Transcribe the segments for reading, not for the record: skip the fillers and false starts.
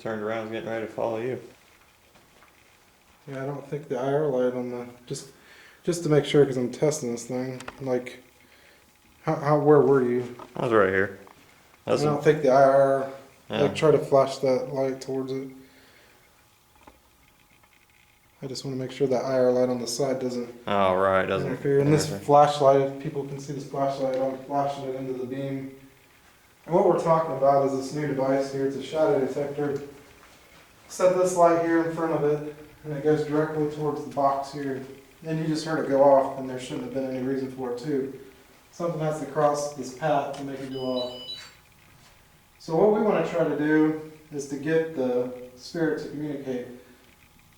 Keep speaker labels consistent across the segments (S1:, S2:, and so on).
S1: turned around, was getting ready to follow you.
S2: Yeah, I don't think the IR light on the just to make sure because I'm testing this thing. Like, where were you?
S1: I was right here.
S2: I don't think the IR
S1: Yeah.
S2: like try to flash that light towards it. I just want to make sure that IR light on the side doesn't
S1: Oh, right, doesn't
S2: interfere. And this flashlight, people can see this flashlight. I'm flashing it into the beam. And what we're talking about is this new device here. It's a shadow detector. Set this light here in front of it, and it goes directly towards the box here. And you just heard it go off, and there shouldn't have been any reason for it to. Something has to cross this path to make it go off. So what we want to try to do is to get the spirit to communicate.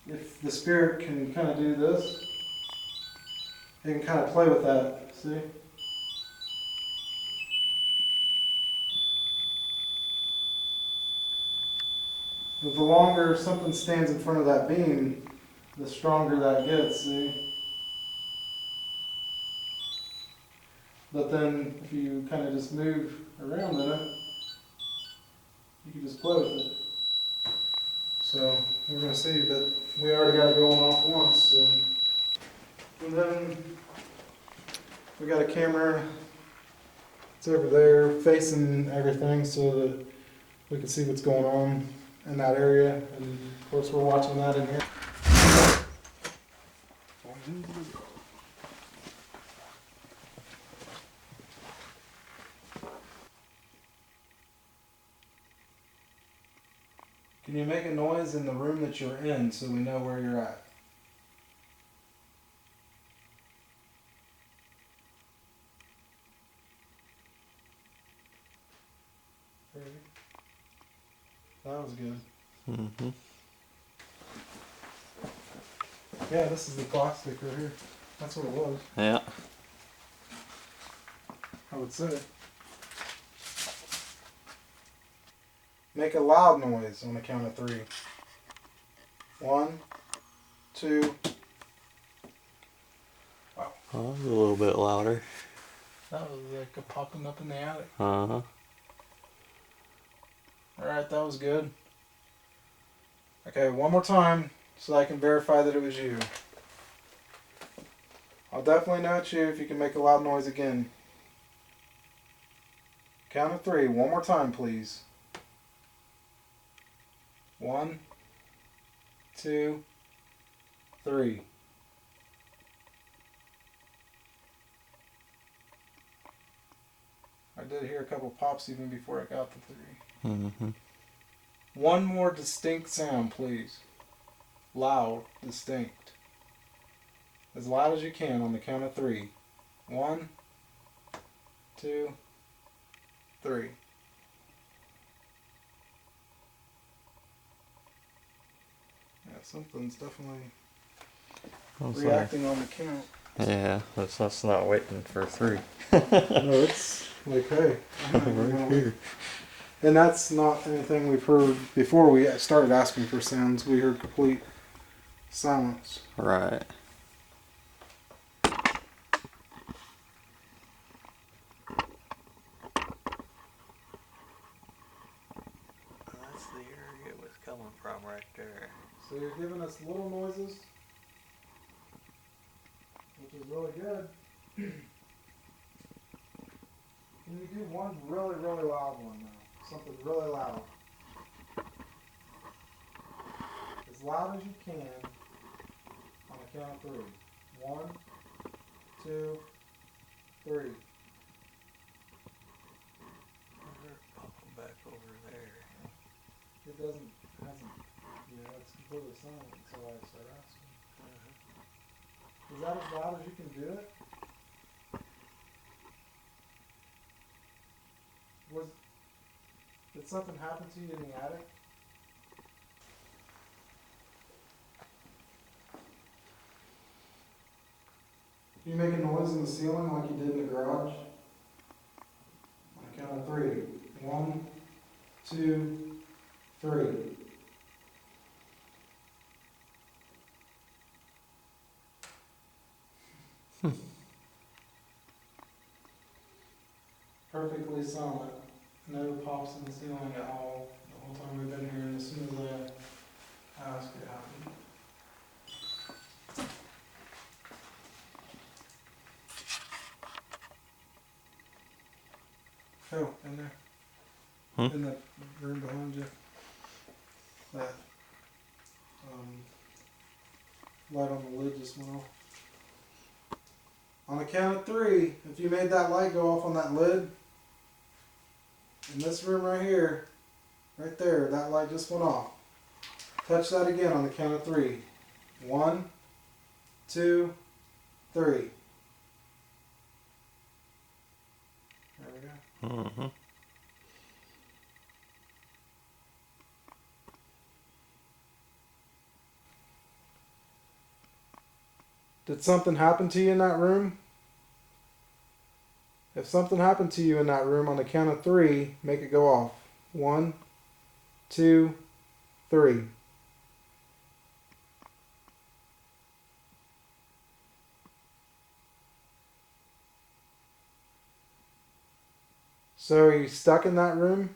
S2: If the spirit can kind of do this, it can kind of play with that, see? But the longer something stands in front of that beam, the stronger that gets, see? But then if you kind of just move around in it, you can just play with it. So we're going to see, but we already got it going off once. So. And then we got a camera. It's over there facing everything so that we can see what's going on in that area. And of course we're watching that in here. Can you make a noise in the room that you're in so we know where you're at? That was good.
S1: Mm-hmm.
S2: Yeah, this is the clock stick right here. That's what it was.
S1: Yeah.
S2: I would say. Make a loud noise on the count of 3. 1, 2. Wow.
S1: Oh, that was a little bit louder.
S2: That was like a popping up in the attic.
S1: Uh-huh.
S2: Alright, that was good. Okay, one more time so I can verify that it was you. I'll definitely know it's you if you can make a loud noise again. Count of 3. One more time, please. 1, 2, 3. I did hear a couple pops even before I got the 3.
S1: Mm-hmm.
S2: One more distinct sound, please. Loud, distinct. As loud as you can on the count of 3. 1, 2, 3. Yeah, something's definitely reacting on the count.
S1: Yeah, that's not waiting for 3.
S2: No, it's like, hey,
S1: Right here.
S2: and that's not anything we've heard before we started asking for sounds. We heard complete silence.
S1: Right. That's the area it was coming from right there.
S2: So you're giving us little noises, which is really good. Can you do one really, really loud one now? Something really loud. As loud as you can on the count of 3. 1, 2, 3.
S1: Popping back over there.
S2: It hasn't, it's completely silent until I start asking. Is that as loud as you can do it? Did something happen to you in the attic? Can you make a noise in the ceiling like you did in the garage? On the count of 3. 1, 2, 3. Perfectly silent. No pops in the ceiling at all. whole time we've been here, and as soon as I ask, it happened. Oh, in there. In that room behind you. That light on the lid just went off. On the count of 3, if you made that light go off on that lid, in this room right here, right there, that light just went off. Touch that again on the count of 3. 1, 2, 3. There we go.
S3: Mm-hmm.
S2: Did something happen to you in that room? If something happened to you in that room, on the count of 3, make it go off. 1, 2, 3. So are you stuck in that room?